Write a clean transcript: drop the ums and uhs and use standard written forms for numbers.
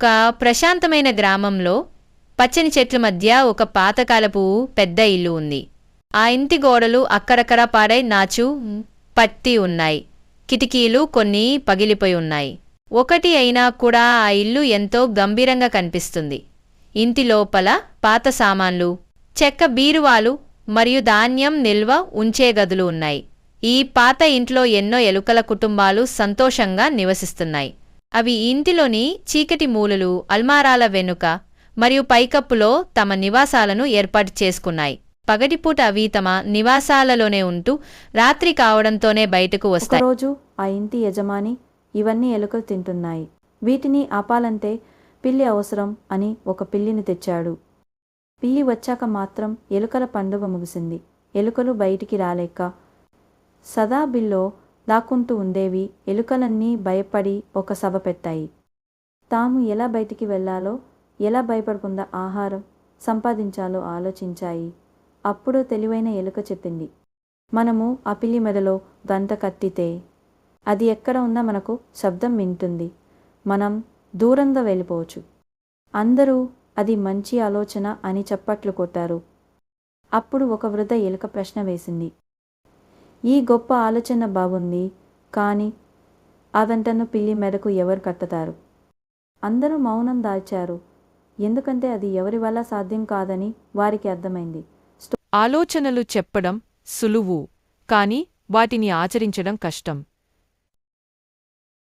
ఒక ప్రశాంతమైన గ్రామంలో పచ్చని చెట్ల మధ్య ఒక పాతకాలపు పెద్ద ఇల్లు ఉంది. ఆ ఇంటి గోడలు అక్కడక్కడ పాడై నాచు పట్టి ఉన్నాయి. కిటికీలు కొన్ని పగిలిపోయి ఉన్నాయి. ఒకటి అయినా కూడా ఆ ఇల్లు ఎంతో గంభీరంగా కనిపిస్తుంది. ఇంటి లోపల పాత సామాన్లు, చెక్క బీరువాలు మరియు ధాన్యం నిల్వ ఉంచే గదులు ఉన్నాయి. ఈ పాత ఇంట్లో ఎన్నో ఎలుకల కుటుంబాలు సంతోషంగా నివసిస్తున్నాయి. అవి ఇంటిలోని చీకటి మూలలు, అల్మారాల వెనుక మరియు పైకప్పులో తమ నివాసాలను ఏర్పాటు చేసుకున్నాయి. పగటిపూట అవి తమ నివాసాలలోనే ఉంటూ రాత్రి కావడంతోనే బయటకు వస్తాయి. ఒకరోజు ఆ ఇంటి యజమాని ఇవన్నీ ఎలుకలు తింటున్నాయి, వీటిని ఆపాలంటే పిల్లి అవసరం అని ఒక పిల్లిని తెచ్చాడు. పిల్లి వచ్చాక మాత్రం ఎలుకల పండుగ ముగిసింది. ఎలుకలు బయటికి రాలేక సదాబిల్లో దాక్కుంటూ ఉండేవి. ఎలుకలన్నీ భయపడి ఒక సభ పెట్టాయి. తాము ఎలా బయటికి వెళ్లాలో, ఎలా భయపడకుండా ఆహారం సంపాదించాలో ఆలోచించాయి. అప్పుడు తెలివైన ఎలుక చెప్పింది, మనము ఆ పిల్లి మెడలో గంట కట్టితే అది ఎక్కడ ఉన్నా మనకు శబ్దం వింటుంది. మనం దూరంగా వెళ్ళిపోవచ్చు. అందరూ అది మంచి ఆలోచన అని చప్పట్లు కొట్టారు. అప్పుడు ఒక వృద్ధ ఎలుక ప్రశ్న వేసింది, ఈ గొప్ప ఆలోచన బాగుంది, కానీ ఆ గంటను పిల్లి మెడకు ఎవరు కట్టతారు? అందరూ మౌనం దాల్చారు, ఎందుకంటే అది ఎవరి వల్ల సాధ్యం కాదని వారికి అర్థమైంది. ఆలోచనలు చెప్పడం సులువు, కాని వాటిని ఆచరించడం కష్టం.